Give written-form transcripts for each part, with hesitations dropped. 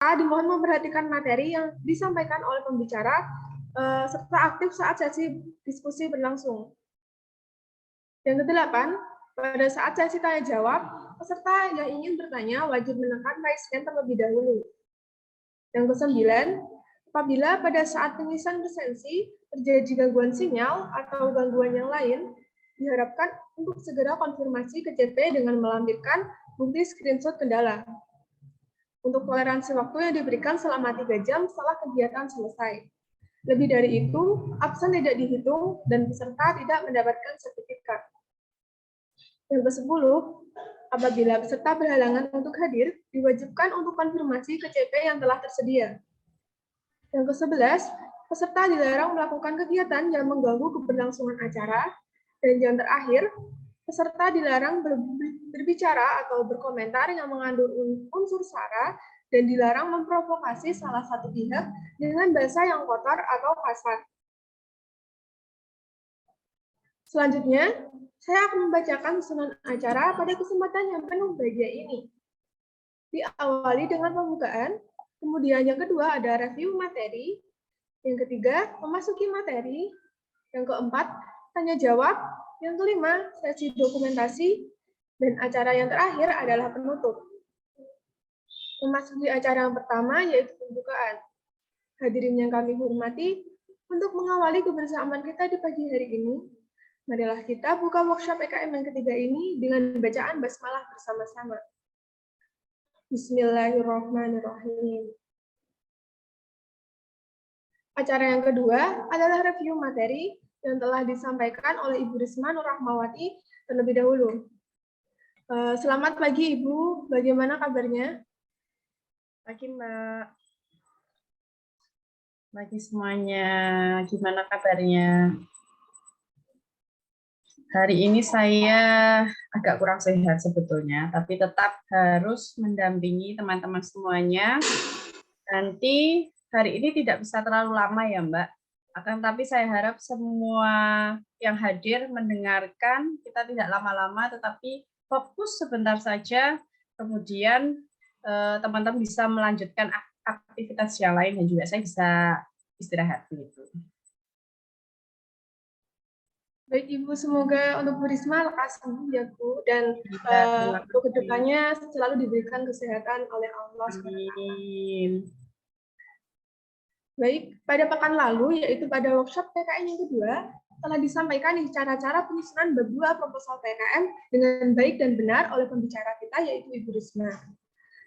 dimohon memperhatikan materi yang disampaikan oleh pembicara serta aktif saat sesi diskusi berlangsung. Yang kedelapan, pada saat sesi tanya jawab, peserta yang ingin bertanya wajib menekan raise hand terlebih dahulu. Yang kesembilan, apabila pada saat pengisian presensi terjadi gangguan sinyal atau gangguan yang lain, diharapkan untuk segera konfirmasi ke CP dengan melampirkan bukti screenshot kendala. Untuk toleransi waktu yang diberikan selama 3 jam setelah kegiatan selesai. Lebih dari itu, absen tidak dihitung dan peserta tidak mendapatkan sertifikat. Yang ke-10, apabila peserta berhalangan untuk hadir, diwajibkan untuk konfirmasi ke CP yang telah tersedia. Yang ke-11, peserta dilarang melakukan kegiatan yang mengganggu keberlangsungan acara. Dan yang terakhir, peserta dilarang berbicara atau berkomentar yang mengandung unsur sara dan dilarang memprovokasi salah satu pihak dengan bahasa yang kotor atau kasar. Selanjutnya, saya akan membacakan susunan acara pada kesempatan yang penuh bahagia ini. Diawali dengan pembukaan, kemudian yang kedua ada review materi, yang ketiga memasuki materi, yang keempat tanya jawab, yang kelima sesi dokumentasi, dan acara yang terakhir adalah penutup. Memasuki acara yang pertama yaitu pembukaan. Hadirin yang kami hormati, untuk mengawali kebersamaan kita di pagi hari ini, marilah kita buka workshop PKM yang ketiga ini dengan bacaan basmalah bersama-sama. Bismillahirrahmanirrahim. Acara yang kedua adalah review materi yang telah disampaikan oleh Ibu Risma Nur Rahmawati terlebih dahulu. Selamat pagi Ibu, bagaimana kabarnya? Pagi Mbak. Pagi semuanya, gimana kabarnya? Hari ini saya agak kurang sehat sebetulnya, tapi tetap harus mendampingi teman-teman semuanya. Nanti hari ini tidak bisa terlalu lama ya Mbak, akan tapi saya harap semua yang hadir mendengarkan, kita tidak lama-lama tetapi fokus sebentar saja, kemudian teman-teman bisa melanjutkan aktivitas yang lain dan juga saya bisa istirahat begitu. Baik Ibu, semoga untuk Bu Risma lekas sembuh ya Bu, dan untuk kedepannya selalu diberikan kesehatan oleh Allah. Amin. Baik, pada pekan lalu, yaitu pada workshop PKM yang kedua, telah disampaikan nih cara-cara penyusunan bab 2 proposal PKM dengan baik dan benar oleh pembicara kita, yaitu Ibu Risma.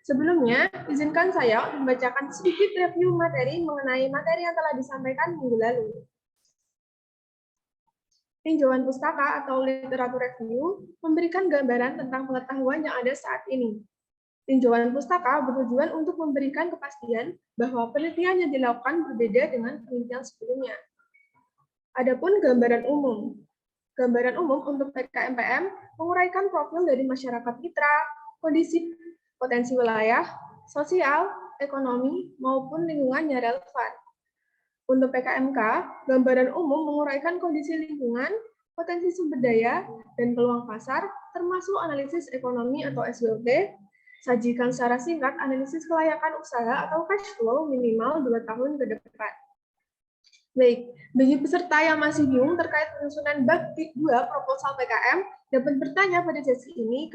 Sebelumnya, izinkan saya membacakan sedikit review materi mengenai materi yang telah disampaikan minggu lalu. Tinjauan pustaka atau literatur review memberikan gambaran tentang pengetahuan yang ada saat ini. Tinjauan pustaka bertujuan untuk memberikan kepastian bahwa penelitian yang dilakukan berbeda dengan penelitian sebelumnya. Adapun gambaran umum. Gambaran umum untuk PKMPM menguraikan profil dari masyarakat mitra, kondisi potensi wilayah, sosial, ekonomi, maupun lingkungan yang relevan. Untuk PKMK, gambaran umum menguraikan kondisi lingkungan, potensi sumber daya, dan peluang pasar, termasuk analisis ekonomi atau SWOT, sajikan secara singkat analisis kelayakan usaha atau cash flow minimal 2 tahun ke depan. Baik, bagi peserta yang masih bingung terkait penyusunan bab 2 proposal PKM, dapat bertanya pada sesi ini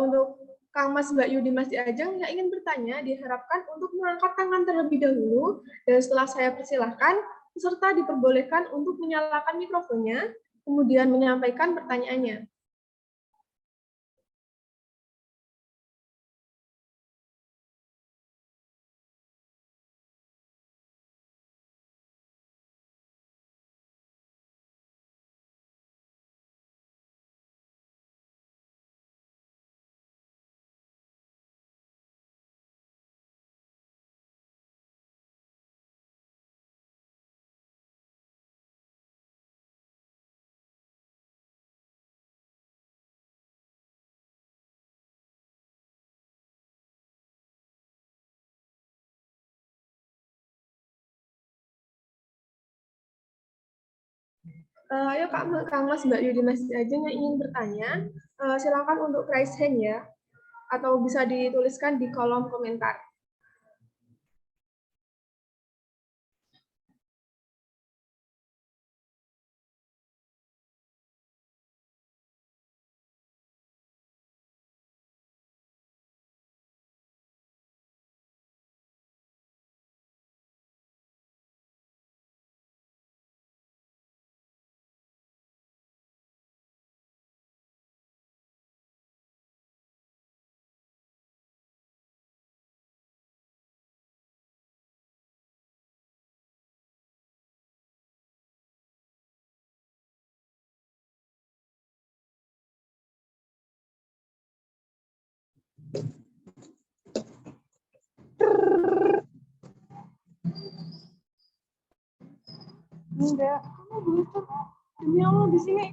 untuk Kang Mas Mbak Yudi Mas Diajeng yang ingin bertanya diharapkan untuk mengangkat tangan terlebih dahulu, dan setelah saya persilahkan, peserta diperbolehkan untuk menyalakan mikrofonnya, kemudian menyampaikan pertanyaannya. Ayo Kang Mas Mbak Yudi Mas Diajeng yang ingin bertanya, silakan untuk raise hand ya, atau bisa dituliskan di kolom komentar. Enggak, kamu Bluetooth. Demi Allah di sini.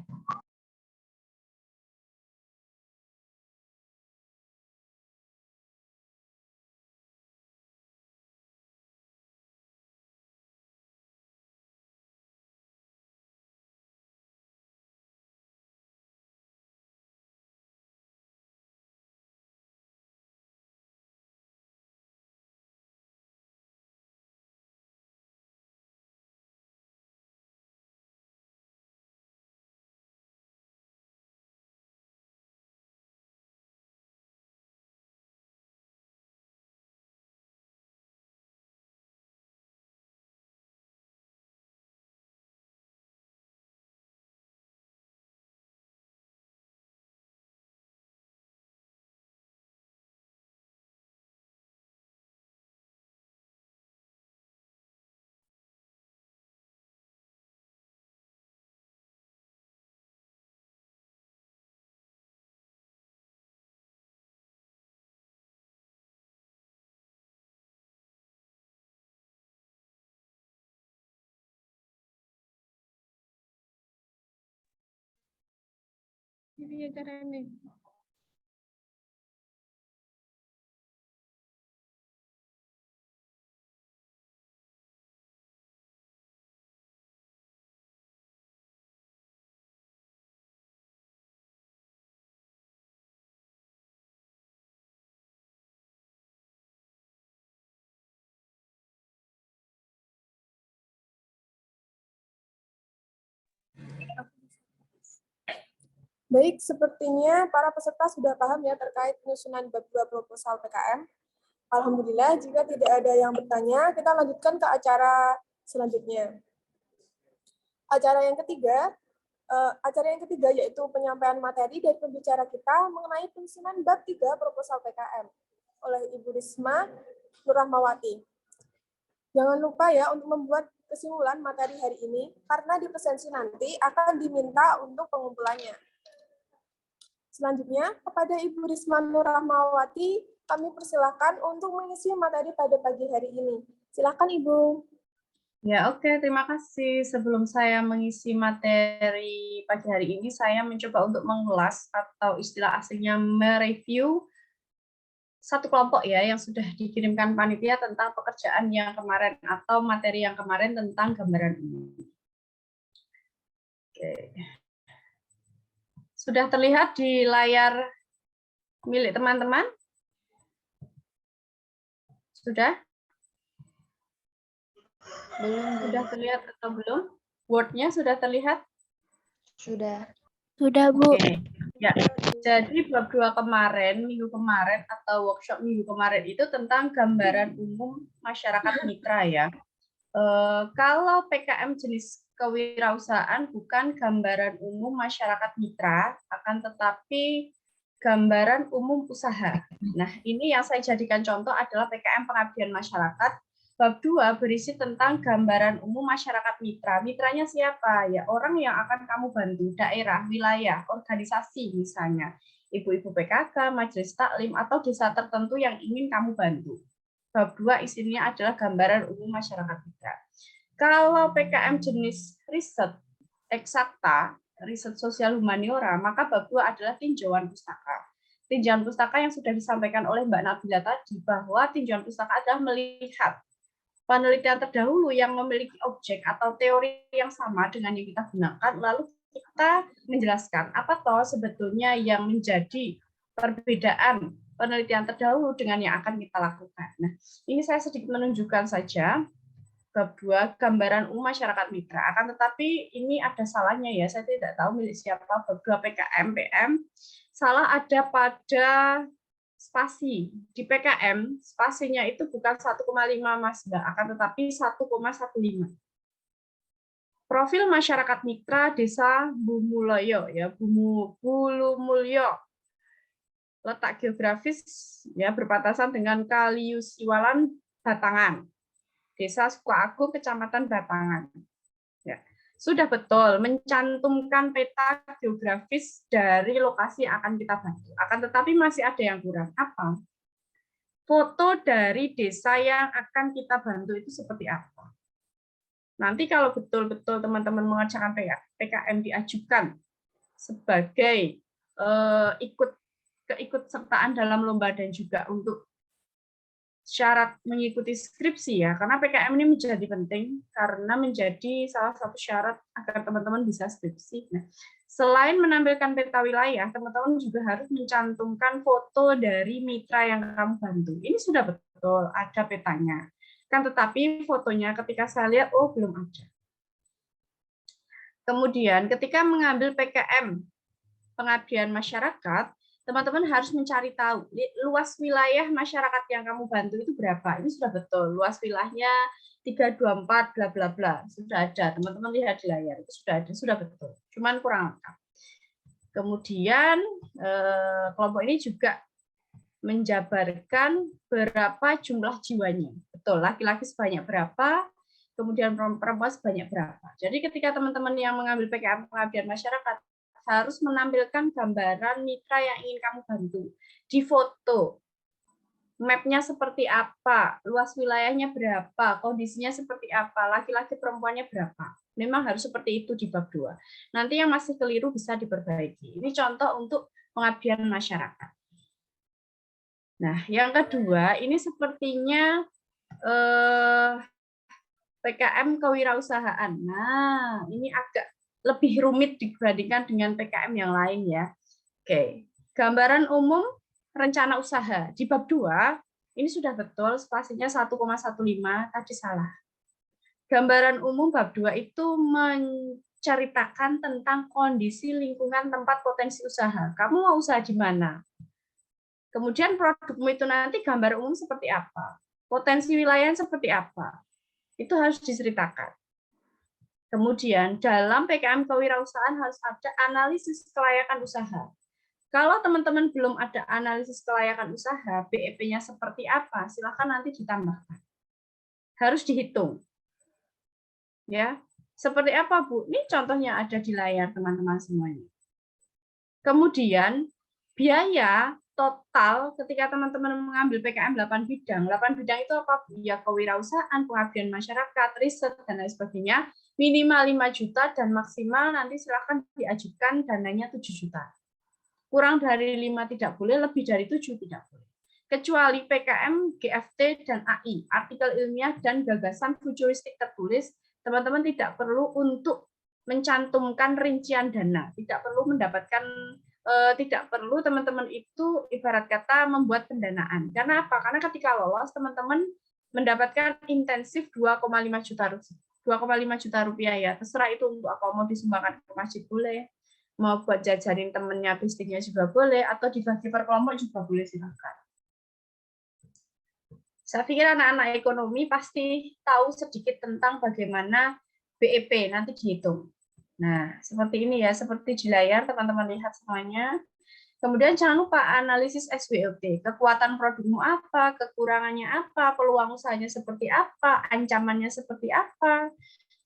Ini caranya. Baik, sepertinya para peserta sudah paham ya terkait penyusunan bab 2 proposal PKM. Alhamdulillah, jika tidak ada yang bertanya, kita lanjutkan ke acara selanjutnya. Acara yang ketiga yaitu penyampaian materi dari pembicara kita mengenai penyusunan bab 3 proposal PKM oleh Ibu Risma Nur Rahmawati. Jangan lupa ya untuk membuat kesimpulan materi hari ini, karena di presensi nanti akan diminta untuk pengumpulannya. Selanjutnya, kepada Ibu Risma Nur Rahmawati, kami persilakan untuk mengisi materi pada pagi hari ini. Silakan Ibu. Ya, oke, terima kasih. Sebelum saya mengisi materi pagi hari ini, saya mencoba untuk mengulas atau istilah aslinya mereview satu kelompok ya yang sudah dikirimkan panitia tentang pekerjaan yang kemarin atau materi yang kemarin tentang gambaran umum. Oke. Sudah terlihat di layar milik teman-teman? Sudah? Belum. Sudah terlihat atau belum? Word-nya sudah terlihat? Sudah. Sudah, Bu. Oke. Ya. Jadi bab 2 kemarin, minggu kemarin atau workshop minggu kemarin itu tentang gambaran umum masyarakat mitra ya. Kalau PKM jenis kewirausahaan bukan gambaran umum masyarakat mitra, akan tetapi gambaran umum usaha. Nah, ini yang saya jadikan contoh adalah PKM pengabdian masyarakat. Bab 2 berisi tentang gambaran umum masyarakat mitra. Mitranya siapa? Ya, orang yang akan kamu bantu, daerah, wilayah, organisasi misalnya. Ibu-ibu PKK, majelis taklim, atau desa tertentu yang ingin kamu bantu. Bab 2 isinya adalah gambaran umum masyarakat mitra. Kalau PKM jenis riset eksakta, riset sosial humaniora, maka bab 2 adalah tinjauan pustaka. Tinjauan pustaka yang sudah disampaikan oleh Mbak Nabila tadi, bahwa tinjauan pustaka adalah melihat penelitian terdahulu yang memiliki objek atau teori yang sama dengan yang kita gunakan, lalu kita menjelaskan apa toh sebetulnya yang menjadi perbedaan penelitian terdahulu dengan yang akan kita lakukan. Nah, ini saya sedikit menunjukkan saja bab 2 gambaran umum masyarakat mitra. Akan tetapi ini ada salahnya ya, saya tidak tahu milik siapa bab 2 PKM PM. Salah ada pada spasi. Di PKM spasinya itu bukan 1,5 Mas Mbak, akan tetapi 1,15. Profil masyarakat mitra Desa Bumulyo ya, Bulumulyo. Letak geografis ya berbatasan dengan Kali Siwalan Batangan. Desa Sukoagung, Kecamatan Batangan. Ya. Sudah betul, mencantumkan peta geografis dari lokasi yang akan kita bantu. Akan tetapi masih ada yang kurang. Apa? Foto dari desa yang akan kita bantu itu seperti apa? Nanti kalau betul-betul teman-teman mengerjakan PKM diajukan sebagai keikutsertaan dalam lomba dan juga untuk syarat mengikuti skripsi ya, karena PKM ini menjadi penting karena menjadi salah satu syarat agar teman-teman bisa skripsi. Nah, selain menampilkan peta wilayah, teman-teman juga harus mencantumkan foto dari mitra yang kamu bantu. Ini sudah betul ada petanya. Kan tetapi fotonya ketika saya lihat, oh belum ada. Kemudian ketika mengambil PKM pengabdian masyarakat, teman-teman harus mencari tahu luas wilayah masyarakat yang kamu bantu itu berapa. Ini sudah betul. Luas wilayahnya 324 bla bla bla. Sudah ada. Teman-teman lihat di layar itu sudah ada, sudah betul. Cuman kurang lengkap. Kemudian kelompok ini juga menjabarkan berapa jumlah jiwanya. Betul, laki-laki sebanyak berapa, kemudian perempuan sebanyak berapa. Jadi ketika teman-teman yang mengambil PKM pengabdian masyarakat harus menampilkan gambaran mitra yang ingin kamu bantu. Di foto, mapnya seperti apa, luas wilayahnya berapa, kondisinya seperti apa, laki-laki perempuannya berapa. Memang harus seperti itu di bab 2. Nanti yang masih keliru bisa diperbaiki. Ini contoh untuk pengabdian masyarakat. Nah, yang kedua, ini sepertinya PKM kewirausahaan. Nah, ini agak lebih rumit dibandingkan dengan PKM yang lain ya. Oke, gambaran umum rencana usaha. Di bab 2, ini sudah betul, spasinya 1,15, tadi salah. Gambaran umum bab 2 itu menceritakan tentang kondisi lingkungan tempat potensi usaha. Kamu mau usaha di mana? Kemudian produkmu itu nanti gambar umum seperti apa? Potensi wilayah seperti apa? Itu harus diceritakan. Kemudian dalam PKM kewirausahaan harus ada analisis kelayakan usaha. Kalau teman-teman belum ada analisis kelayakan usaha, BEP-nya seperti apa? Silakan nanti ditambahkan. Harus dihitung. Ya, seperti apa, Bu? Ini contohnya ada di layar teman-teman semuanya. Kemudian biaya total ketika teman-teman mengambil PKM 8 bidang. 8 bidang itu apa? Ya, kewirausahaan, pengabdian masyarakat, riset, dan lain sebagainya. Minimal 5 juta dan maksimal nanti silakan diajukan dananya 7 juta. Kurang dari 5 tidak boleh, lebih dari 7 tidak boleh. Kecuali PKM, GFT, dan AI, artikel ilmiah dan gagasan futuristik tertulis, teman-teman tidak perlu untuk mencantumkan rincian dana, tidak perlu mendapatkan tidak perlu teman-teman itu ibarat kata membuat pendanaan. Karena apa? Karena ketika lolos teman-teman mendapatkan intensif 2,5 juta rupiah. 2,5 juta rupiah ya. Terserah itu untuk apa, mau disumbangkan ke masjid boleh, mau buat jajarin temennya, bisnisnya juga boleh, atau dibagi per kelompok juga boleh, silakan. Saya pikir anak-anak ekonomi pasti tahu sedikit tentang bagaimana BEP nanti dihitung. Nah, seperti ini ya, seperti di layar teman-teman lihat semuanya. Kemudian jangan lupa analisis SWOT, kekuatan produkmu apa, kekurangannya apa, peluang usahanya seperti apa, ancamannya seperti apa,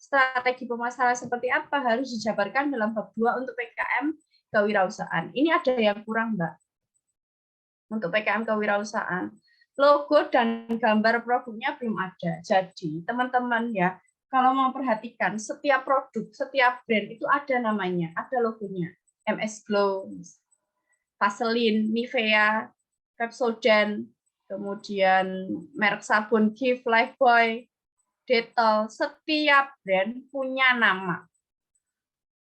strategi pemasaran seperti apa, harus dijabarkan dalam bab 2 untuk PKM kewirausahaan. Ini ada yang kurang, Mbak. Untuk PKM kewirausahaan, logo dan gambar produknya belum ada. Jadi, teman-teman ya, kalau mau perhatikan, setiap produk, setiap brand itu ada namanya, ada logonya. MS Glow, Vaseline, Nivea, Pepsodent, kemudian merek sabun Kiev, Lifebuoy, Dettol, setiap brand punya nama,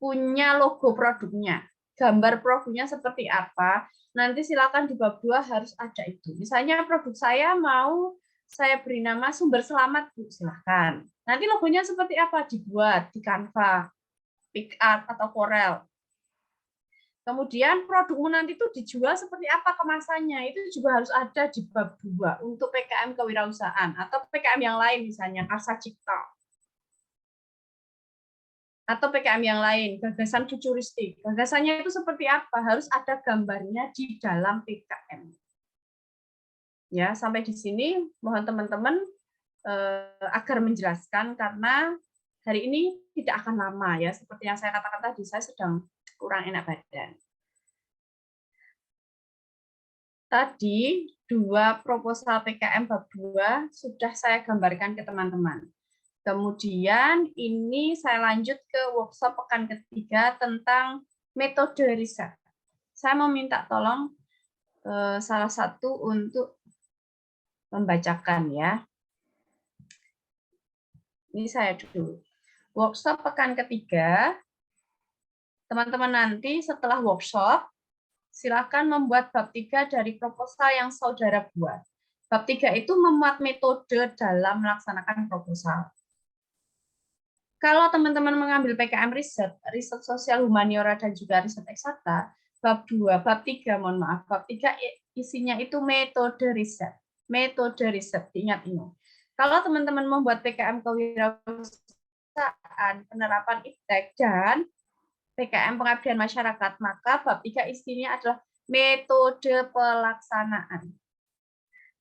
punya logo produknya, gambar produknya seperti apa, nanti silakan di bab 2 harus ada itu. Misalnya produk saya mau saya beri nama Sumber Selamat, Bu, silakan. Nanti logonya seperti apa? Dibuat di Canva, PicArt, atau Corel. Kemudian produkmu nanti itu dijual seperti apa kemasannya, itu juga harus ada di bab 2 untuk PKM kewirausahaan atau PKM yang lain misalnya Karsa Cipta. Atau PKM yang lain, gagasan futuristik. Gagasannya itu seperti apa? Harus ada gambarnya di dalam PKM. Ya, sampai di sini mohon teman-teman agar menjelaskan karena hari ini tidak akan lama ya, seperti yang saya katakan tadi, saya sedang kurang enak badan. Tadi 2 proposal PKM bab 2 sudah saya gambarkan ke teman-teman. Kemudian ini saya lanjut ke workshop pekan ketiga tentang metode riset. Saya mau minta tolong salah satu untuk membacakan ya. Ini saya dulu. Workshop pekan ketiga, teman-teman nanti setelah workshop, silakan membuat bab 3 dari proposal yang saudara buat. Bab 3 itu memuat metode dalam melaksanakan proposal. Kalau teman-teman mengambil PKM riset sosial humaniora dan juga riset eksakta, bab 2, bab 3, mohon maaf, bab 3 isinya itu metode riset. Metode riset, diingat ini. Kalau teman-teman membuat PKM kewirausahaan, penerapan iptek, dan PKM pengabdian masyarakat, maka bab 3 isinya adalah metode pelaksanaan.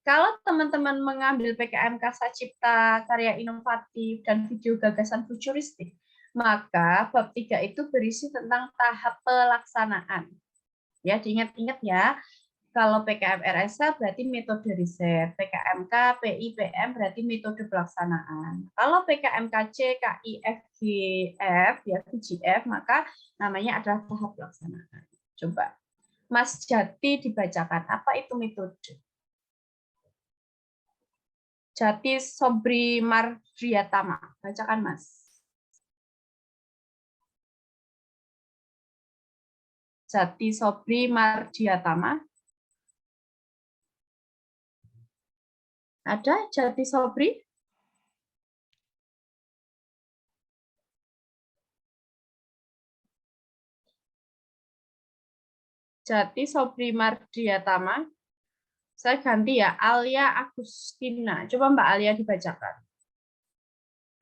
Kalau teman-teman mengambil PKM Karsa Cipta, karya inovatif, dan video gagasan futuristik, maka bab 3 itu berisi tentang tahap pelaksanaan. Ya, diingat-ingat ya. Kalau PKM RSA berarti metode riset, PKMK, PI, PM berarti metode pelaksanaan. Kalau PKMKC, KI, FGF, ya VGF, maka namanya adalah tahap pelaksanaan. Coba, Mas Jati dibacakan, apa itu metode? Jati Sobri Mardiatama, bacakan Mas. Jati Sobri Mardiatama. Ada Jati Sobri? Jati Sobri Mardiatama. Saya ganti ya, Alia Agustina. Coba Mbak Alia dibacakan.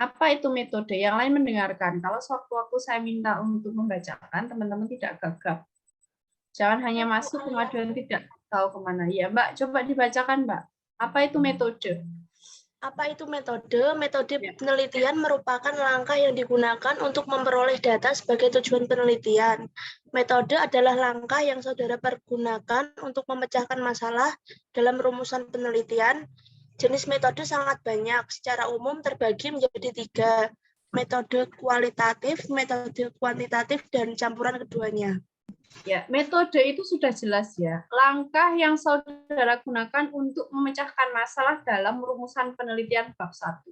Apa itu metode? Yang lain mendengarkan. Kalau sewaktu saya minta untuk membacakan, teman-teman tidak gagap. Jangan hanya masuk kemudian tidak tahu kemana. Ya Mbak, coba dibacakan Mbak. Apa itu metode? Apa itu metode? Metode penelitian merupakan langkah yang digunakan untuk memperoleh data sebagai tujuan penelitian. Metode adalah langkah yang saudara pergunakan untuk memecahkan masalah dalam rumusan penelitian. Jenis metode sangat banyak. Secara umum terbagi menjadi 3. Metode kualitatif, metode kuantitatif, dan campuran keduanya. Ya, metode itu sudah jelas ya. Langkah yang saudara gunakan untuk memecahkan masalah dalam rumusan penelitian bab 1.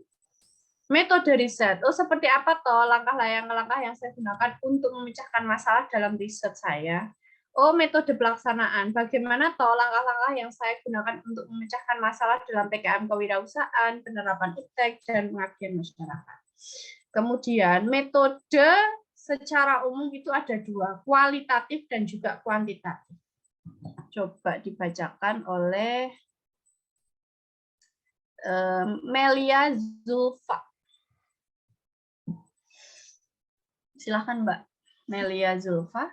Metode riset. Oh, seperti apa toh langkah yang saya gunakan untuk memecahkan masalah dalam riset saya? Oh, metode pelaksanaan. Bagaimana toh langkah-langkah yang saya gunakan untuk memecahkan masalah dalam PKM kewirausahaan, penerapan iptek, dan pengabdian masyarakat. Kemudian metode secara umum itu ada 2, kualitatif dan juga kuantitatif. Coba dibacakan oleh Melia Zulfa. Silakan Mbak Melia Zulfa.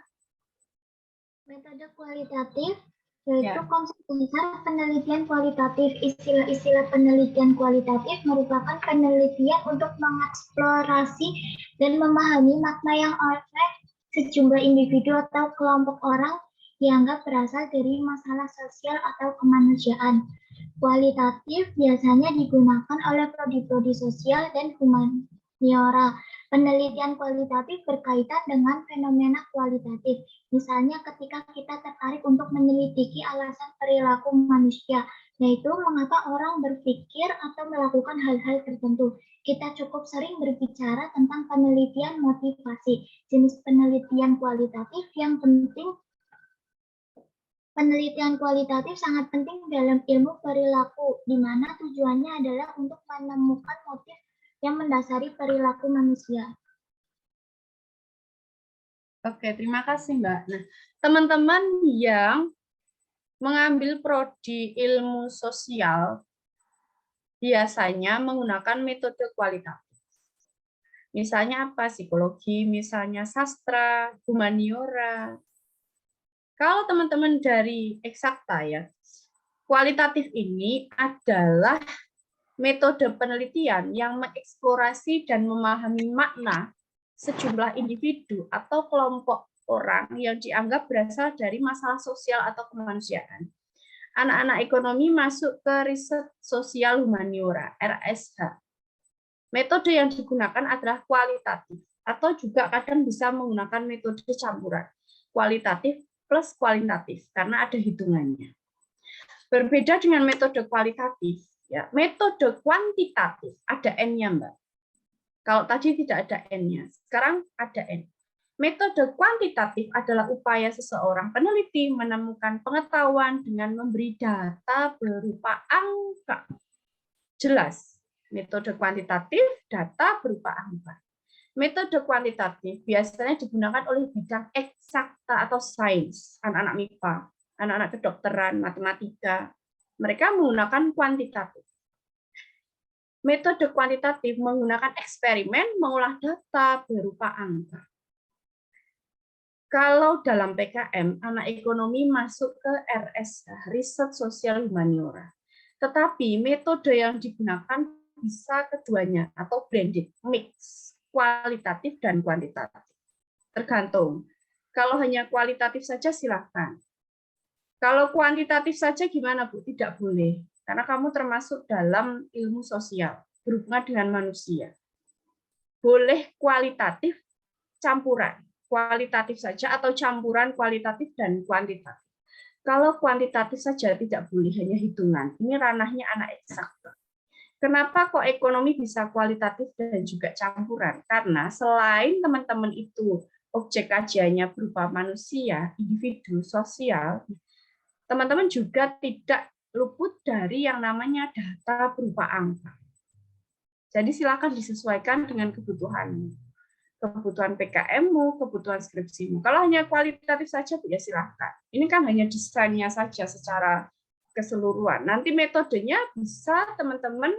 Metode kualitatif yaitu konsep besar penelitian kualitatif. Istilah-istilah penelitian kualitatif merupakan penelitian untuk mengeksplorasi dan memahami makna yang oleh sejumlah individu atau kelompok orang dianggap berasal dari masalah sosial atau kemanusiaan. Kualitatif biasanya digunakan oleh prodi-prodi sosial dan humaniora. Penelitian kualitatif berkaitan dengan fenomena kualitatif. Misalnya ketika kita tertarik untuk menyelidiki alasan perilaku manusia, yaitu mengapa orang berpikir atau melakukan hal-hal tertentu. Kita cukup sering berbicara tentang penelitian motivasi. Jenis penelitian kualitatif yang penting. Penelitian kualitatif sangat penting dalam ilmu perilaku, di mana tujuannya adalah untuk menemukan motif yang mendasari perilaku manusia. Oke, terima kasih Mbak. Nah, teman-teman yang mengambil prodi ilmu sosial biasanya menggunakan metode kualitatif. Misalnya apa? Psikologi, misalnya sastra, humaniora. Kalau teman-teman dari eksakta ya, kualitatif ini adalah metode penelitian yang mengeksplorasi dan memahami makna sejumlah individu atau kelompok orang yang dianggap berasal dari masalah sosial atau kemanusiaan. Anak-anak ekonomi masuk ke riset sosial humaniora, RSH. Metode yang digunakan adalah kualitatif, atau juga kadang bisa menggunakan metode campuran, kualitatif plus kualitatif, karena ada hitungannya. Berbeda dengan metode kualitatif, ya, metode kuantitatif ada N-nya, Mbak. Kalau tadi tidak ada N-nya, sekarang ada N. Metode kuantitatif adalah upaya seseorang peneliti menemukan pengetahuan dengan memberi data berupa angka. Jelas, metode kuantitatif, data berupa angka. Metode kuantitatif biasanya digunakan oleh bidang eksakta atau sains, anak-anak MIPA, anak-anak kedokteran, matematika. Mereka menggunakan kuantitatif. Metode kuantitatif menggunakan eksperimen mengolah data berupa angka. Kalau dalam PKM, anak ekonomi masuk ke RSH, Riset Sosial Humaniora. Tetapi metode yang digunakan bisa keduanya atau blended, mix, kualitatif dan kuantitatif. Tergantung. Kalau hanya kualitatif saja silakan. Kalau kuantitatif saja gimana, Bu? Tidak boleh. Karena kamu termasuk dalam ilmu sosial, berhubungan dengan manusia. Boleh kualitatif campuran. Kualitatif saja atau campuran kualitatif dan kuantitatif. Kalau kuantitatif saja tidak boleh, hanya hitungan. Ini ranahnya anak eksakta. Kenapa kok ekonomi bisa kualitatif dan juga campuran? Karena selain teman-teman itu objek kajiannya berupa manusia, individu, sosial, teman-teman juga tidak luput dari yang namanya data berupa angka. Jadi silakan disesuaikan dengan kebutuhanmu. Kebutuhan PKM-mu, kebutuhan skripsimu. Kalau hanya kualitatif saja, ya silahkan. Ini kan hanya desainnya saja secara keseluruhan. Nanti metodenya bisa teman-teman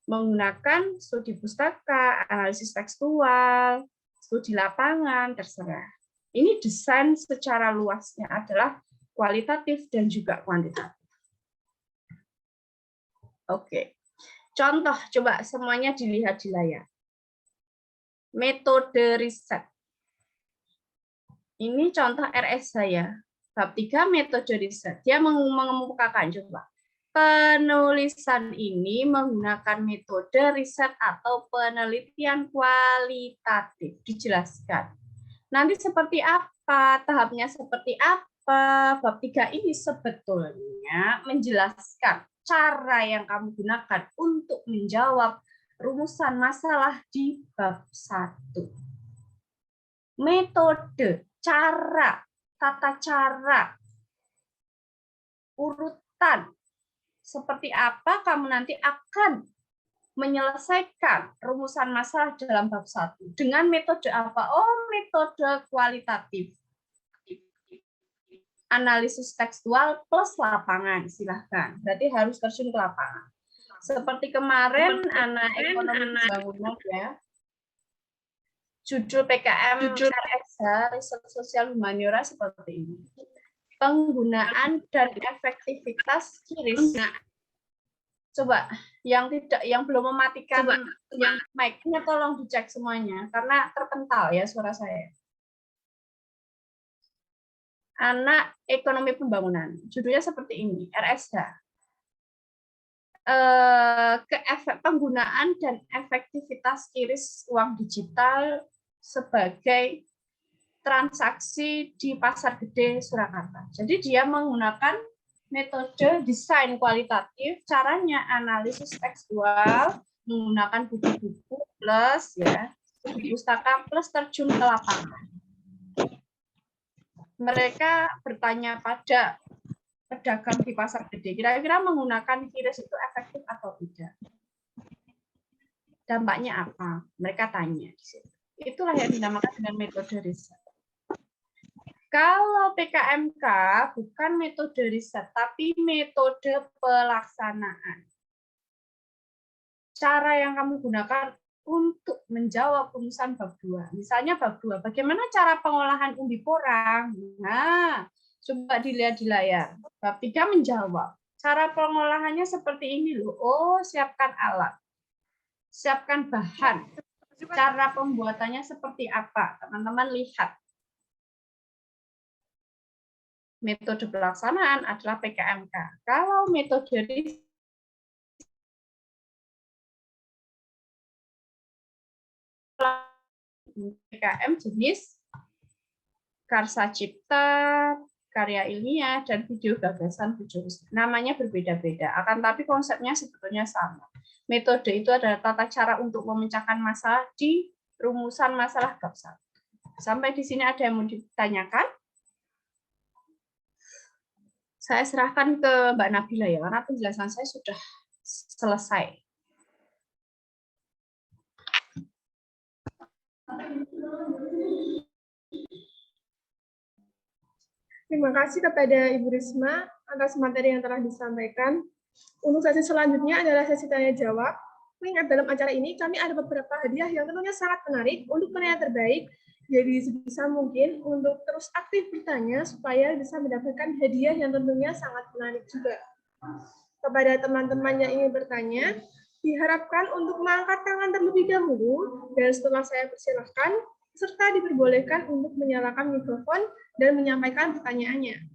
menggunakan studi pustaka, analisis tekstual, studi lapangan, terserah. Ini desain secara luasnya adalah kualitatif dan juga kuantitatif. Oke. Contoh, coba semuanya dilihat di layar. Metode riset. Ini contoh RS saya. Bab 3 metode riset. Dia mengemukakan, coba. Penulisan ini menggunakan metode riset atau penelitian kualitatif. Dijelaskan. Nanti seperti apa? Tahapnya seperti apa? Bab 3 ini sebetulnya menjelaskan cara yang kamu gunakan untuk menjawab rumusan masalah di bab 1. Metode, cara, tata cara, urutan, seperti apa kamu nanti akan menyelesaikan rumusan masalah dalam bab 1. Dengan metode apa? Oh, metode kualitatif. Analisis tekstual plus lapangan, silahkan. Berarti harus terjun ke lapangan. Seperti kemarin anak ekonomi pembangunan ya. Judul PKM RSH Riset Sosial Humaniora seperti ini. Penggunaan dan efektivitas QRIS. Coba yang belum mematikan mic-nya tolong dicek semuanya karena terpental ya suara saya. Anak ekonomi pembangunan. Judulnya seperti ini, RSH. Penggunaan dan efektivitas QRIS uang digital sebagai transaksi di Pasar Gede Surakarta. Jadi dia menggunakan metode desain kualitatif, caranya analisis tekstual, menggunakan buku-buku plus ya, buku pustaka plus terjun ke lapangan. Mereka bertanya pada pedagang di Pasar Gede, kira-kira menggunakan QRIS itu efektif atau tidak? Dampaknya apa? Mereka tanya di situ. Itulah yang dinamakan dengan metode riset. Kalau PKMK bukan metode riset, tapi metode pelaksanaan. Cara yang kamu gunakan untuk menjawab rumusan bab 2. Misalnya bab 2, bagaimana cara pengolahan umbi porang? Nah, coba dilihat di layar. Bab 3 menjawab. Cara pengolahannya seperti ini loh. Oh, siapkan alat. Siapkan bahan. Cara pembuatannya seperti apa? Teman-teman lihat. Metode pelaksanaan adalah PKMK. Kalau metode PKM jenis karsa cipta, karya ilmiah, dan video gagasan futuris. Namanya berbeda-beda, akan tapi konsepnya sebetulnya sama. Metode itu adalah tata cara untuk memecahkan masalah di rumusan masalah bab 1. Sampai di sini ada yang mau ditanyakan? Saya serahkan ke Mbak Nabila ya, karena penjelasan saya sudah selesai. Terima kasih kepada Ibu Risma atas materi yang telah disampaikan. Untuk sesi selanjutnya adalah sesi tanya jawab. Mengingat dalam acara ini kami ada beberapa hadiah yang tentunya sangat menarik untuk penanya terbaik. Jadi sebisa mungkin untuk terus aktif bertanya supaya bisa mendapatkan hadiah yang tentunya sangat menarik juga. Kepada teman-teman yang ingin bertanya, diharapkan untuk mengangkat tangan terlebih dahulu dan setelah saya persilahkan, serta diperbolehkan untuk menyalakan mikrofon dan menyampaikan pertanyaannya.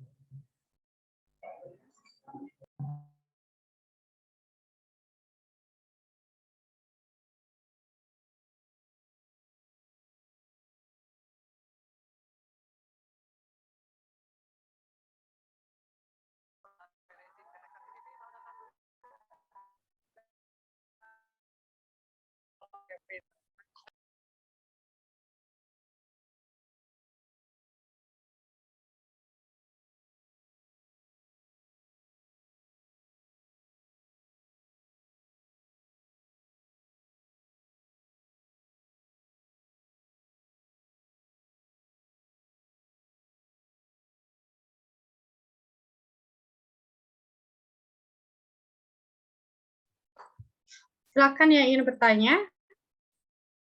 Silakan yang ingin bertanya.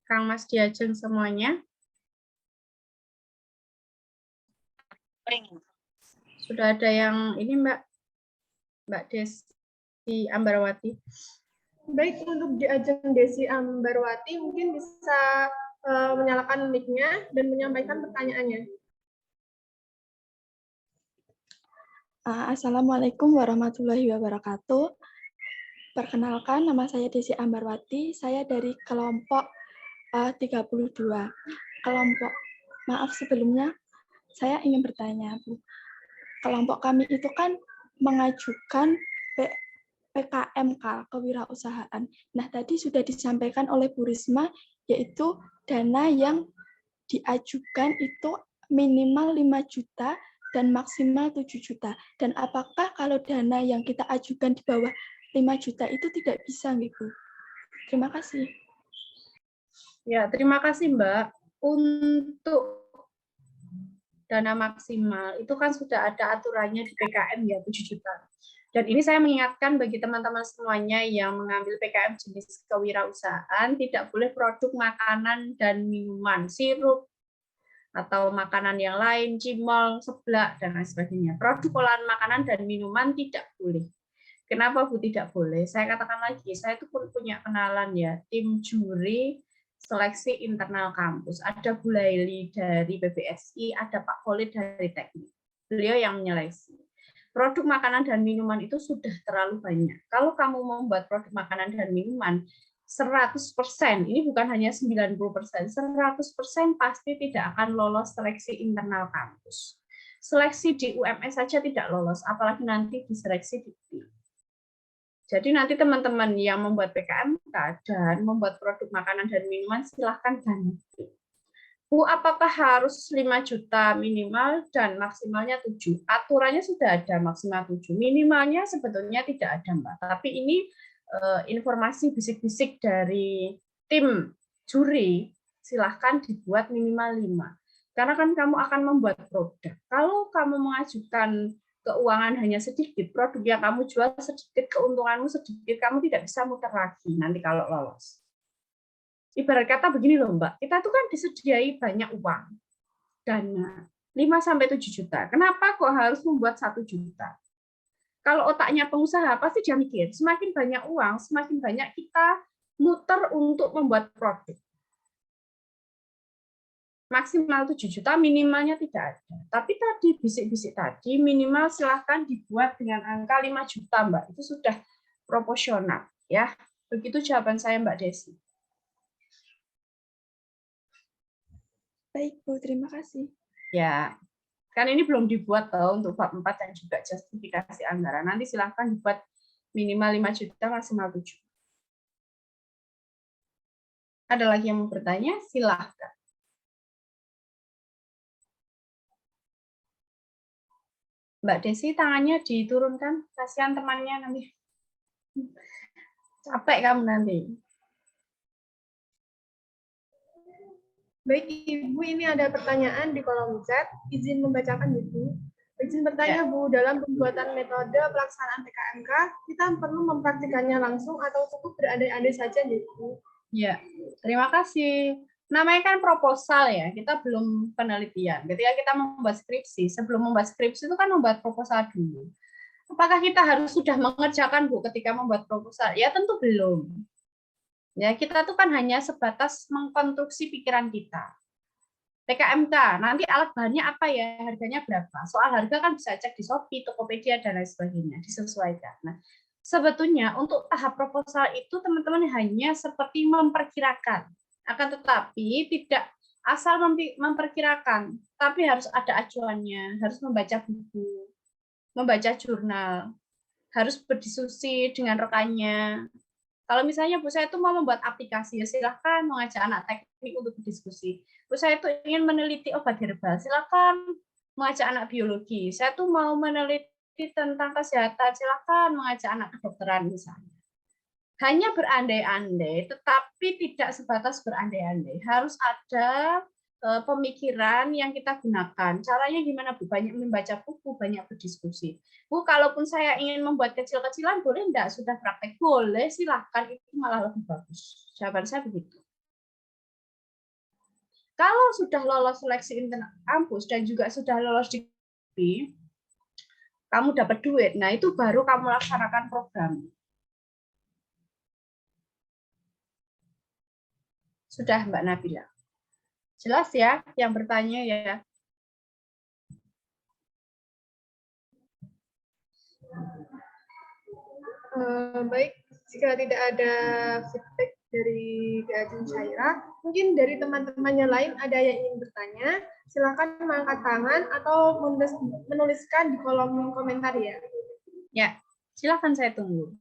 Kang Mas Diajeng semuanya. Sudah ada yang ini Mbak Desi Ambarwati. Baik, untuk Diajeng Desi Ambarwati mungkin bisa menyalakan mic-nya dan menyampaikan pertanyaannya. Assalamualaikum warahmatullahi wabarakatuh. Perkenalkan, nama saya Desi Ambarwati. Saya dari kelompok 32. Maaf sebelumnya, saya ingin bertanya, Bu. Kelompok kami itu kan mengajukan PKMK, kewirausahaan. Nah, tadi sudah disampaikan oleh Bu Risma, yaitu dana yang diajukan itu minimal 5 juta dan maksimal 7 juta. Dan apakah kalau dana yang kita ajukan di bawah 5 juta itu tidak bisa, Bu? Terima kasih. Ya, terima kasih, Mbak. Untuk dana maksimal itu kan sudah ada aturannya di PKM ya, 7 juta. Dan ini saya mengingatkan bagi teman-teman semuanya yang mengambil PKM jenis kewirausahaan, tidak boleh produk makanan dan minuman, sirup, atau makanan yang lain, cimol, seblak, dan lain sebagainya. Produk olahan makanan dan minuman tidak boleh. Kenapa, Bu, tidak boleh? Saya katakan lagi, saya itu punya kenalan ya, tim juri seleksi internal kampus. Ada Bu Laili dari BBSI, ada Pak Khalid dari teknik. Beliau yang menyeleksi. Produk makanan dan minuman itu sudah terlalu banyak. Kalau kamu membuat produk makanan dan minuman, 100%, ini bukan hanya 90%, 100% pasti tidak akan lolos seleksi internal kampus. Seleksi di UMS saja tidak lolos, apalagi nanti diseleksi di UPI. Jadi nanti teman-teman yang membuat PKMK dan membuat produk makanan dan minuman silahkan ganti. Bu, apakah harus 5 juta minimal dan maksimalnya 7? Aturannya sudah ada maksimal 7. Minimalnya sebetulnya tidak ada, Mbak. Tapi ini informasi bisik-bisik dari tim juri, silahkan dibuat minimal 5. Karena kan kamu akan membuat produk. Kalau kamu mengajukan keuangan hanya sedikit, produk yang kamu jual sedikit, keuntunganmu sedikit, kamu tidak bisa muter lagi nanti kalau lolos. Ibarat kata begini loh, Mbak, kita tuh kan disediai banyak uang, dana 5-7 juta. Kenapa kok harus membuat 1 juta? Kalau otaknya pengusaha, pasti dia mikir, semakin banyak uang, semakin banyak kita muter untuk membuat produk. Maksimal 7 juta, minimalnya tidak ada. Tapi tadi, bisik-bisik tadi, minimal silahkan dibuat dengan angka 5 juta, Mbak. Itu sudah proporsional. Ya, begitu jawaban saya, Mbak Desi. Baik, Bu. Terima kasih. Ya, kan ini belum dibuat tahu untuk bab 4 dan juga justifikasi anggaran. Nanti silahkan dibuat minimal 5 juta, maksimal 7. Ada lagi yang mau bertanya? Silahkan. Mbak Desi, tangannya diturunkan. Kasihan temannya nanti. Capek kamu nanti. Baik, Ibu, ini ada pertanyaan di kolom chat. Izin membacakan, Ibu. Izin bertanya, Bu, dalam pembuatan metode pelaksanaan PKMK, kita perlu mempraktikannya langsung atau cukup berandai-andai saja, Bu? Ya, terima kasih. Namanya kan proposal ya, kita belum penelitian. Ketika kita membuat skripsi, sebelum membuat skripsi itu kan membuat proposal dulu. Apakah kita harus sudah mengerjakan, Bu, ketika membuat proposal? Ya, tentu belum. Ya, kita tuh kan hanya sebatas mengkonstruksi pikiran kita. PKMK, nanti alat bahannya apa ya, harganya berapa? Soal harga kan bisa cek di Shopee, Tokopedia, dan lain sebagainya, disesuaikan. Nah, sebetulnya untuk tahap proposal itu teman-teman hanya seperti memperkirakan. Akan tetapi tidak asal memperkirakan, tapi harus ada acuannya, harus membaca buku, membaca jurnal, harus berdiskusi dengan rekannya. Kalau misalnya Bu saya itu mau membuat aplikasi, ya silahkan mengajak anak teknik untuk berdiskusi. Bu saya itu ingin meneliti obat herbal, silahkan mengajak anak biologi. Saya tuh mau meneliti tentang kesehatan, silahkan mengajak anak kedokteran misalnya. Hanya berandai-andai, tetapi tidak sebatas berandai-andai. Harus ada pemikiran yang kita gunakan. Caranya gimana, Bu? Banyak membaca buku, banyak berdiskusi. Bu, kalaupun saya ingin membuat kecil-kecilan, boleh enggak? Sudah praktek? Boleh, silahkan. Itu malah lebih bagus. Jawaban saya begitu. Kalau sudah lolos seleksi internal kampus dan juga sudah lolos di kamu dapat duit, nah itu baru kamu laksanakan program. Sudah, Mbak Nabila. Jelas ya yang bertanya ya. Baik, jika tidak ada feedback dari Kak Syaira, mungkin dari teman-temannya lain ada yang ingin bertanya, silakan mengangkat tangan atau menuliskan di kolom komentar ya. Ya, silakan saya tunggu.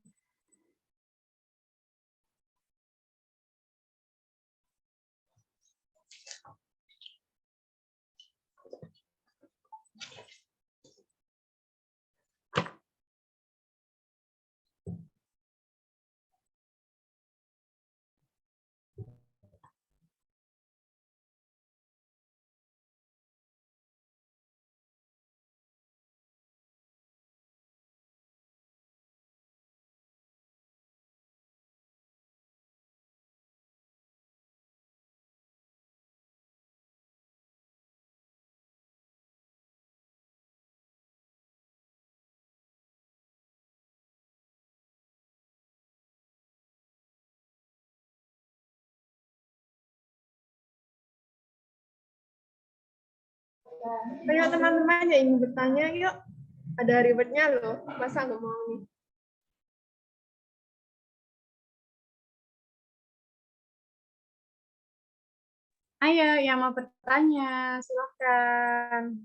Banyak teman-teman yang ingin bertanya, yuk. Ada rewardnya loh, masa nggak mau nih? Ayo, yang mau bertanya, silakan.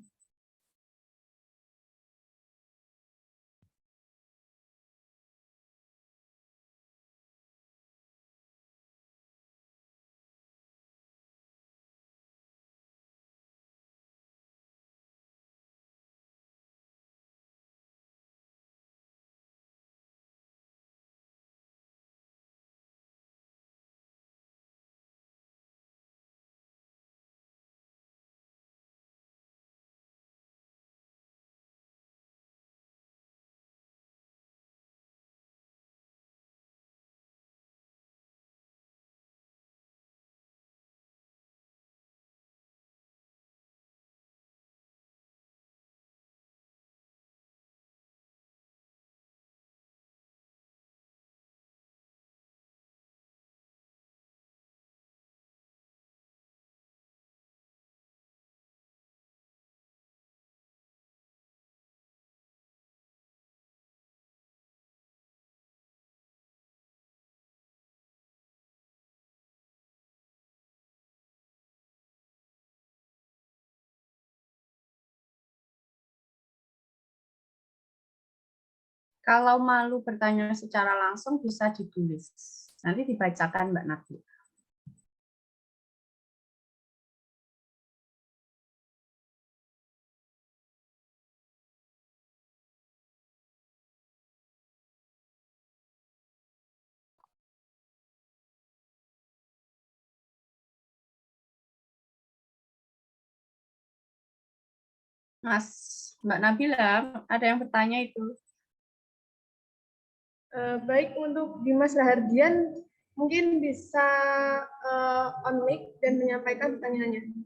Kalau malu bertanya secara langsung bisa ditulis. Nanti dibacakan Mbak Nabi. Mas, Mbak Nabila, ada yang bertanya itu. Baik, untuk Dimas Rahardian, mungkin bisa on mic dan menyampaikan pertanyaannya.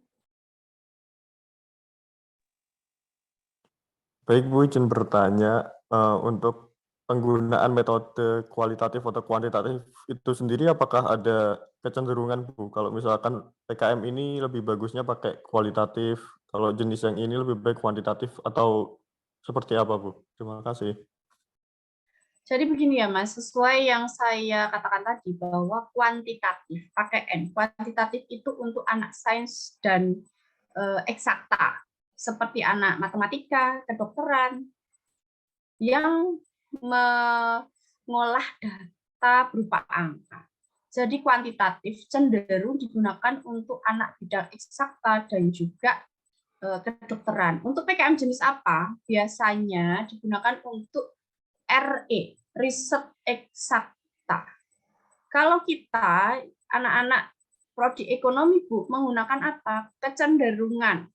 Baik Bu, izin bertanya untuk penggunaan metode kualitatif atau kuantitatif itu sendiri apakah ada kecenderungan Bu? Kalau misalkan PKM ini lebih bagusnya pakai kualitatif, kalau jenis yang ini lebih baik kuantitatif atau seperti apa Bu? Terima kasih. Jadi begini ya Mas, sesuai yang saya katakan tadi bahwa kuantitatif, pakai N, kuantitatif itu untuk anak sains dan eksakta, seperti anak matematika, kedokteran, yang mengolah data berupa angka. Jadi kuantitatif cenderung digunakan untuk anak bidang eksakta dan juga kedokteran. Untuk PKM jenis apa? Biasanya digunakan untuk RE, riset eksakta. Kalau kita, anak-anak prodi ekonomi, Bu, menggunakan apa? Kecenderungan.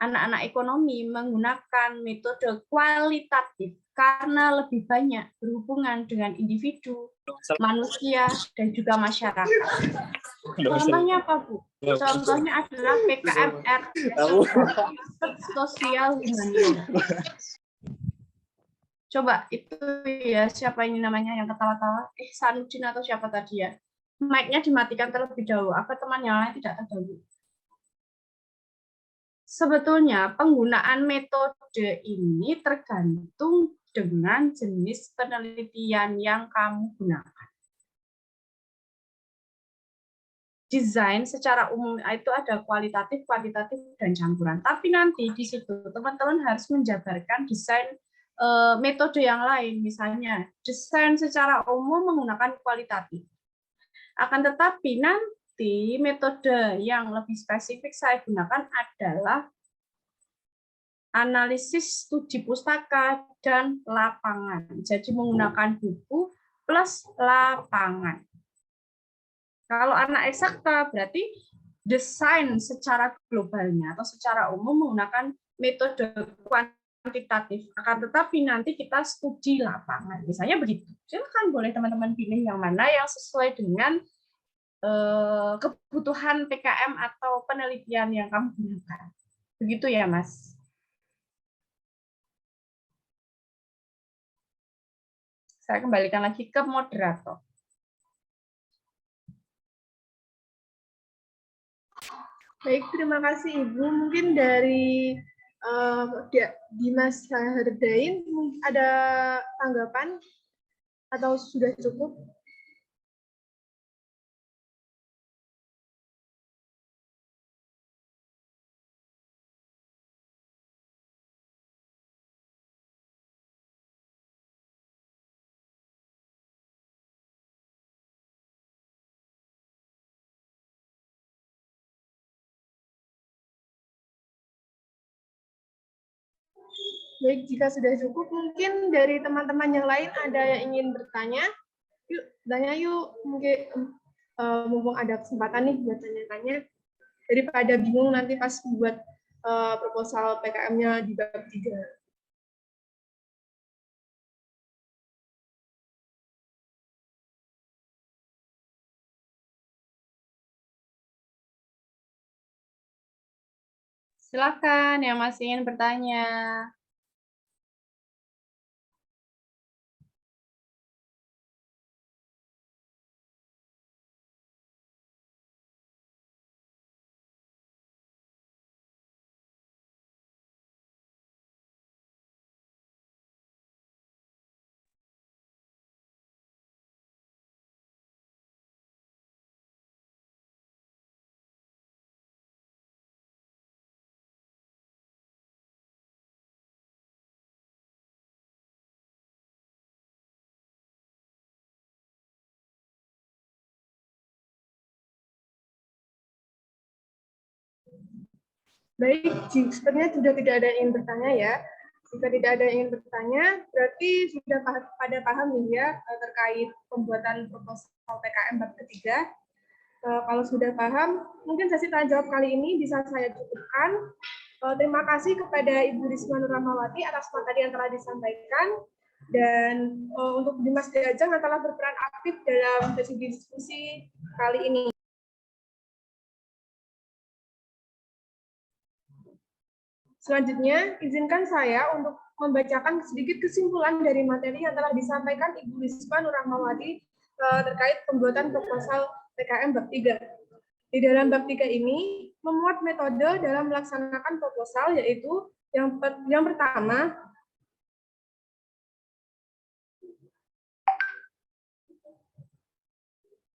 Anak-anak ekonomi menggunakan metode kualitatif karena lebih banyak berhubungan dengan individu, manusia, dan juga masyarakat. Contohnya apa, Bu? Contohnya adalah PKMR, riset sosial humaniora. Coba itu ya, siapa ini namanya yang ketawa-tawa? Sanudin atau siapa tadi ya? Mic-nya dimatikan terlebih dahulu, agar teman yang lain tidak terganggu. Sebetulnya penggunaan metode ini tergantung dengan jenis penelitian yang kamu gunakan. Desain secara umum itu ada kualitatif, kuantitatif, dan campuran. Tapi nanti di situ teman-teman harus menjabarkan desain metode yang lain, misalnya desain secara umum menggunakan kualitatif. Akan tetapi nanti metode yang lebih spesifik saya gunakan adalah analisis studi pustaka dan lapangan. Jadi menggunakan buku plus lapangan. Kalau anak eksakta berarti desain secara globalnya atau secara umum menggunakan metode kuantitatif, akan tetapi nanti kita studi lapangan, misalnya begitu. Silakan boleh teman-teman pilih yang mana yang sesuai dengan kebutuhan PKM atau penelitian yang kamu gunakan. Begitu ya, Mas. Saya kembalikan lagi ke moderator. Baik, terima kasih Ibu. Mungkin dari Dimas Rahardian ada tanggapan atau sudah cukup? Baik, jika sudah cukup, mungkin dari teman-teman yang lain ada yang ingin bertanya. Yuk, tanya yuk. Mungkin mumpung ada kesempatan nih buat tanya-tanya. Daripada bingung nanti pas buat proposal PKM-nya di bab 3. Silakan yang masih ingin bertanya. Baik, sepertinya sudah tidak ada yang ingin bertanya ya. Jika tidak ada yang ingin bertanya, berarti sudah pada paham nih ya terkait pembuatan proposal PKM bab ketiga. Kalau sudah paham, mungkin sesi tanya jawab kali ini bisa saya cukupkan. Terima kasih kepada Ibu Risma Nur Rahmawati atas materi yang telah disampaikan, dan untuk Dimas Diajeng yang telah berperan aktif dalam sesi diskusi kali ini. Selanjutnya, izinkan saya untuk membacakan sedikit kesimpulan dari materi yang telah disampaikan Ibu Risma Nur Rahmawati terkait pembuatan proposal PKM bab 3. Di dalam bab 3 ini memuat metode dalam melaksanakan proposal, yaitu yang pertama,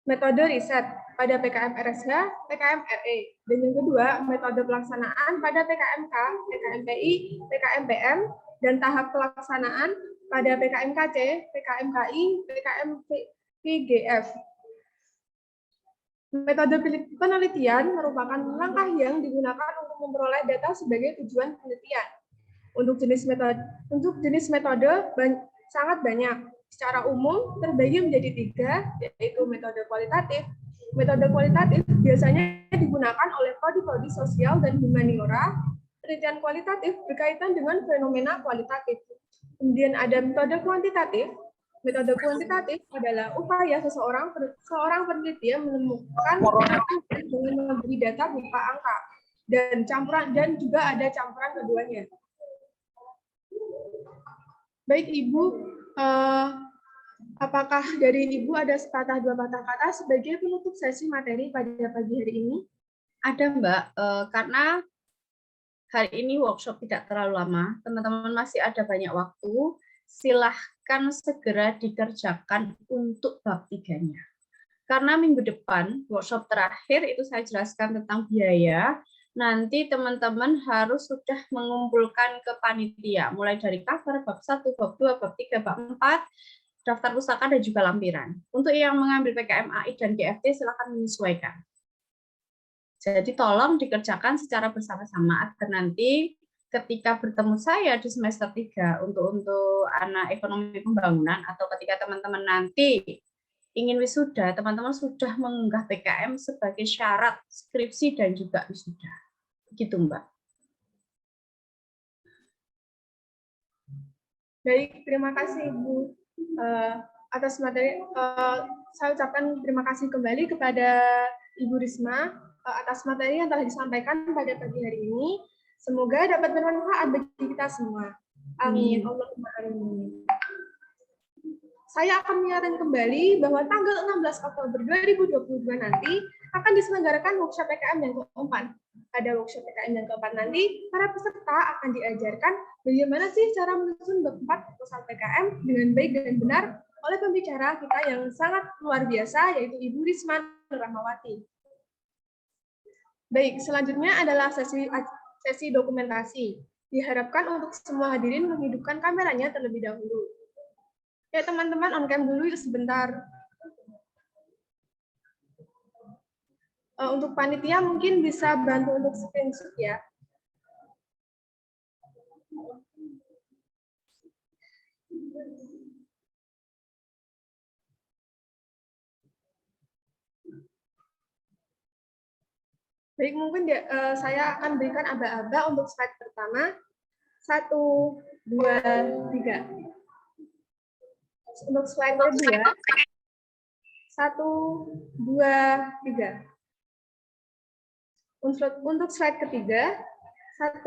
metode riset pada PKM RSH, PKM RE, dan yang kedua, metode pelaksanaan pada PKMK, PKMPI, PKMPM, dan tahap pelaksanaan pada PKMKC, PKMKI, PKMPGF. Metode penelitian merupakan langkah yang digunakan untuk memperoleh data sebagai tujuan penelitian. Untuk jenis metode sangat banyak. Secara umum terbagi menjadi 3, yaitu metode kualitatif. Metode kualitatif biasanya digunakan oleh prodi-prodi sosial dan humaniora. Penelitian kualitatif berkaitan dengan fenomena kualitatif. Kemudian ada metode kuantitatif. Metode kuantitatif adalah upaya seorang peneliti menemukan data dengan memberi data berupa angka dan juga ada campuran keduanya. Baik Ibu, apakah dari Ibu ada sepatah dua patah kata sebagai penutup sesi materi pada pagi hari ini? Ada Mbak, karena hari ini workshop tidak terlalu lama, teman-teman masih ada banyak waktu, silahkan segera dikerjakan untuk bab 3-nya. Karena minggu depan, workshop terakhir itu saya jelaskan tentang biaya, nanti teman-teman harus sudah mengumpulkan ke panitia, mulai dari cover, bab 1, bab 2, bab 3, bab 4, daftar pustaka, dan juga lampiran. Untuk yang mengambil PKM AI dan GFT, silakan menyesuaikan. Jadi tolong dikerjakan secara bersama-sama agar nanti ketika bertemu saya di semester 3 untuk anak ekonomi pembangunan atau ketika teman-teman nanti ingin wisuda, teman-teman sudah mengunggah PKM sebagai syarat skripsi dan juga wisuda. Begitu, Mbak. Baik, terima kasih Ibu atas materi. Saya ucapkan terima kasih kembali kepada Ibu Risma atas materi yang telah disampaikan pada pagi hari ini. Semoga dapat bermanfaat bagi kita semua. Amin. Allahumma amin. Saya akan mengingatkan kembali bahwa tanggal 16 Oktober 2022 nanti akan diselenggarakan workshop PKM yang keempat. Pada workshop PKM yang keempat nanti, para peserta akan diajarkan bagaimana sih cara menyusun bab 4 proposal PKM dengan baik dan benar oleh pembicara kita yang sangat luar biasa, yaitu Ibu Risma Nur Rahmawati. Baik, selanjutnya adalah sesi dokumentasi. Diharapkan untuk semua hadirin menghidupkan kameranya terlebih dahulu. Ya, teman-teman on cam dulu sebentar. Untuk panitia mungkin bisa bantu untuk screenshot ya. Baik, mungkin saya akan berikan aba-aba untuk slide pertama. 1, 2, 3. Untuk slide kedua, 1, 2, 3. Untuk slide ketiga, 1,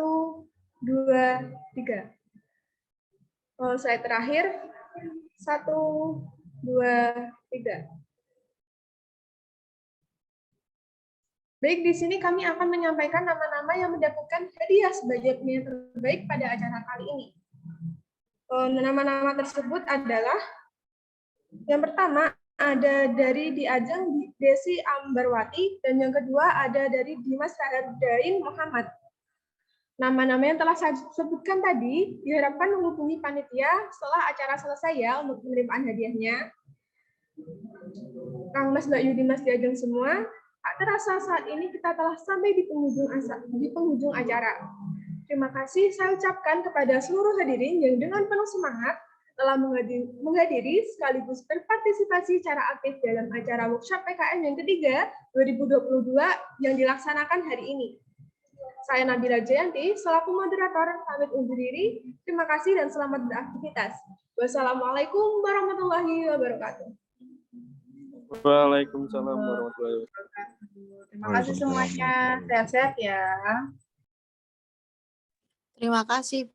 2, 3. Slide terakhir, 1, 2, 3. Baik, di sini kami akan menyampaikan nama-nama yang mendapatkan hadiah sebagai penyanyi terbaik pada acara kali ini. Nama-nama tersebut adalah, yang pertama ada dari Diajeng Desi Ambarwati, dan yang kedua ada dari Dimas Rahardain Muhammad. Nama-nama yang telah saya sebutkan tadi diharapkan menghubungi panitia setelah acara selesai ya untuk penerimaan hadiahnya. Kang Mas, Mbak Yudi, Mas Diajeng semua. Tak terasa saat ini kita telah sampai di penghujung acara. Terima kasih saya ucapkan kepada seluruh hadirin yang dengan penuh semangat telah menghadiri sekaligus berpartisipasi secara aktif dalam acara workshop PKM yang ketiga 2022 yang dilaksanakan hari ini. Saya Nabila Jayanti, selaku moderator, pamit undur diri. Terima kasih dan selamat beraktivitas. Wassalamualaikum warahmatullahi wabarakatuh. Waalaikumsalam warahmatullahi wabarakatuh. Terima kasih semuanya. Sehat-sehat ya. Terima kasih.